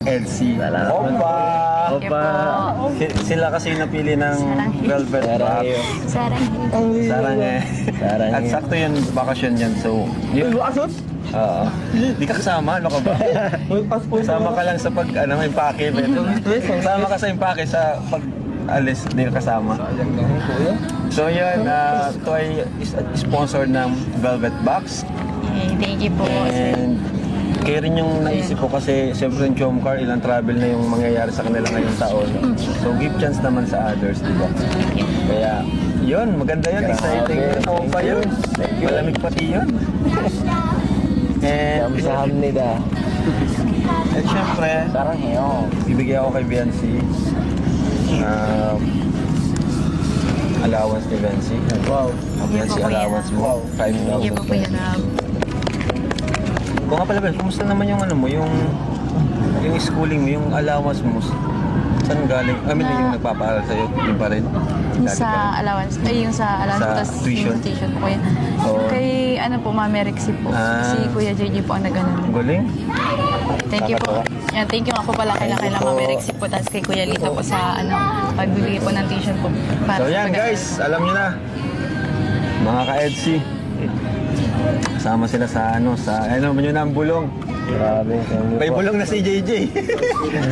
Elsie. Opa! Opa! Sila kasi napili ng velvet box. Sarang eh. At sakto yun, bakasyon yan. So, yun. Oo. Di ka kasama, ano ka ba? Kasama ka lang sa pag, impake. Kasama ka sa impake sa pag-alis, di ka kasama. So yun, ito ay sponsor ng Velvet Box. Thank you po. And kaya rin yung naisip ko kasi siyempre yung Jomcar, ilang travel na yung mangyayari sa kanila ngayong taon. So give chance naman sa others, di ba? Kaya yun, maganda yun, exciting. Oo pa yun. Malamig pati yun. And 감사합니다. at syempre, 사랑해요. bibigyan ako kay Biancy allowance ni Biancy. Wow. Biancy allowance mo. 5,000. Thank you po Kuya Rob. Kung nga pala, Ben, kumusta naman yung yung schooling mo, yung allowance mo? Saan galing? Yung nagpapaaral sa'yo, yun pa rin? Yung sa allowance, yung sa allowance, Sa tapos tuition. yung tuition po Kuya. Oo. Kay po, Mami Rexy po. Ah. Si Kuya JJ po ang Ang nag-ano. galing. Thank you po. Yeah, thank you nga po pala kay Mami Rexy po, tapos kay Kuya Lito po sa pagbibigay po ng tuition po. So yan guys, alam nyo na. Mga ka-EDSI. Kasama sila sa ano nyo na ang bulong. Grabe. May bulong na si JJ.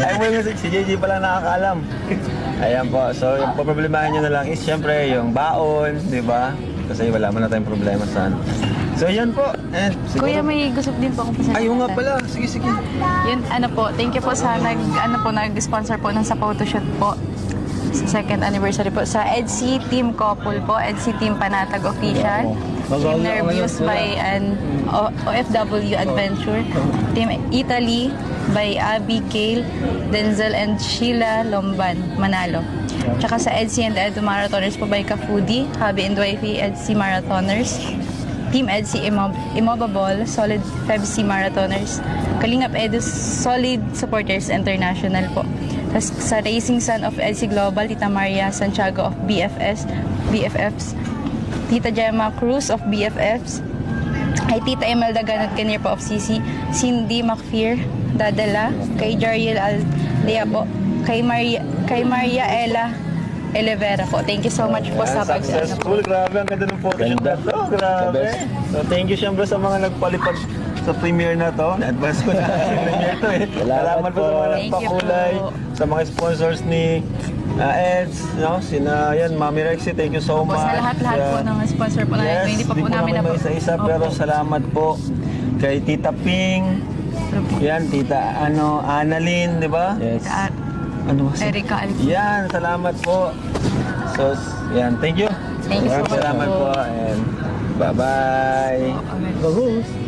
Ay, bulong na si JJ pala nakakaalam. Ayan po. So, yung problemahin nyo na lang is syempre yung baon, di ba? Kasi wala mo na tayong problema sa ano. So, yan po. And siguro... Kuya, may gusto din po akong pasalamatan. Ayun nga pala. Sige, sige. Yun, thank you po sa nag-sponsor po ng sa photoshoot po. Sa second anniversary po. Sa EDSI Team Couple po. EDSI Team Panatag Official. Team Nervous by an OFW Adventure. Team Italy by Abby Kale, Denzel and Sheila Lomban, Manalo. Tsaka sa EDSI and Edu Marathoners po by Kafudi, Habi and Wifey EDSI Marathoners. Team EDSI Immobable, Solid FEBC Marathoners. Kalingap Edu Solid Supporters International po. Tapos sa Racing Sun of EDSI Global, Tita Maria Santiago of BFFs. Tita Gemma Cruz of BFFs. Kay Tita Imelda Ganat Kanier po of CC. Cindy McPhear Dadala. Kay Jariel Aldea po. Kay Maria Ella Elevera po. Thank you so much po sa successful. Grabe, ang ganda ng photoshoot na to. Grabe. So, thank you syempre sa mga nagpalipad sa premiere na to. Na-advance ko na premiere to eh. Salamat po sa mga nagpakulay, sa mga sponsors ni Eds, sina Mami Rexy, thank you so much. Sa lahat-lahat po ng sponsor po na ito. Hindi pa po namin na isa-isa, pero salamat po kay Tita Ping, Tita Annalyn, di ba? Yes. Erika Alvin. Yan, salamat po. So, thank you. Thank you so much Salamat po and bye-bye. Bagus.